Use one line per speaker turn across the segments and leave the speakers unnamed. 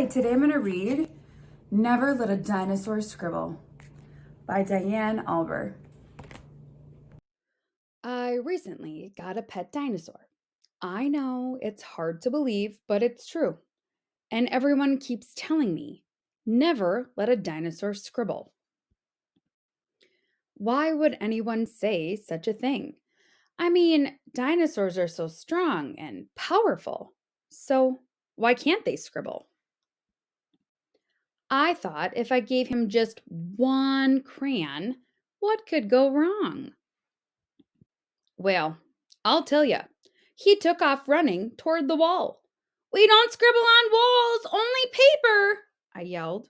Hi, today I'm going to read Never Let a Dinosaur Scribble by Diane Alber.
I recently got a pet dinosaur. I know it's hard to believe, but it's true. And everyone keeps telling me never let a dinosaur scribble. Why would anyone say such a thing? I mean, dinosaurs are so strong and powerful. So why can't they scribble? I thought if I gave him just one crayon, what could go wrong? Well, I'll tell you. He took off running toward the wall. We don't scribble on walls, only paper, I yelled.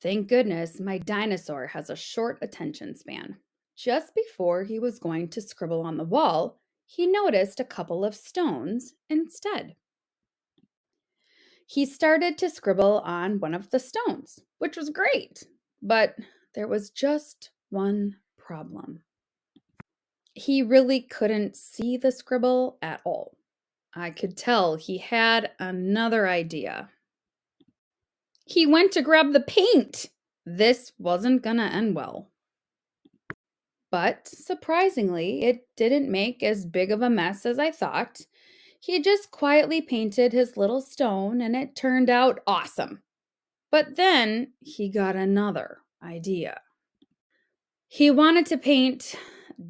Thank goodness my dinosaur has a short attention span. Just before he was going to scribble on the wall, he noticed a couple of stones instead. He started to scribble on one of the stones, which was great, but there was just one problem. He really couldn't see the scribble at all. I could tell he had another idea. He went to grab the paint. This wasn't gonna end well. But surprisingly, it didn't make as big of a mess as I thought. He just quietly painted his little stone and it turned out awesome. But then he got another idea. He wanted to paint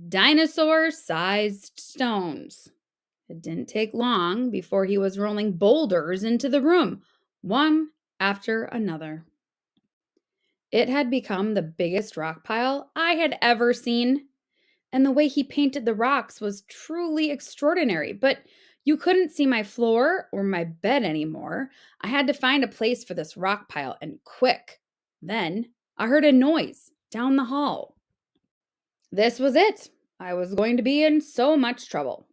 dinosaur sized stones. It didn't take long before he was rolling boulders into the room, one after another. It had become the biggest rock pile I had ever seen, and the way he painted the rocks was truly extraordinary. But you couldn't see my floor or my bed anymore. I had to find a place for this rock pile, and quick. Then I heard a noise down the hall. This was it. I was going to be in so much trouble.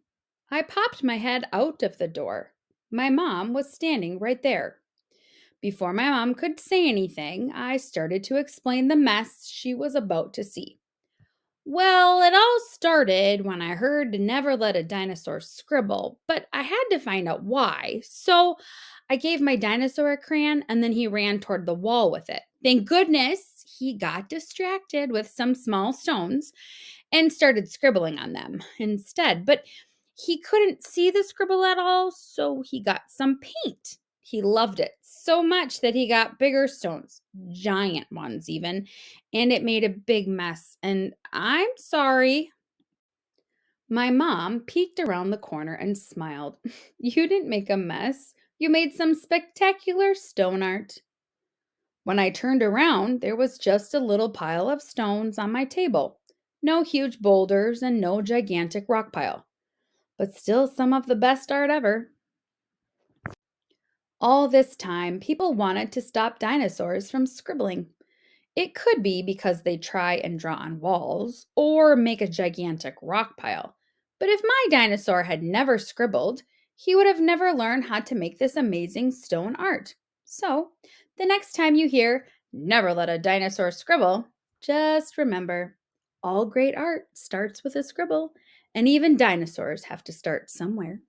I popped my head out of the door. My mom was standing right there. Before my mom could say anything, I started to explain the mess she was about to see. Well, it all started when I heard to never let a dinosaur scribble, but I had to find out why. So I gave my dinosaur a crayon and then he ran toward the wall with it. Thank goodness he got distracted with some small stones and started scribbling on them instead. But he couldn't see the scribble at all, so he got some paint. He loved it so much that he got bigger stones, giant ones even, and it made a big mess. And I'm sorry. My mom peeked around the corner and smiled. You didn't make a mess. You made some spectacular stone art. When I turned around, there was just a little pile of stones on my table. No huge boulders and no gigantic rock pile, but still some of the best art ever. All this time, people wanted to stop dinosaurs from scribbling. It could be because they try and draw on walls or make a gigantic rock pile. But if my dinosaur had never scribbled, he would have never learned how to make this amazing stone art. So, the next time you hear, never let a dinosaur scribble, just remember all great art starts with a scribble, and even dinosaurs have to start somewhere.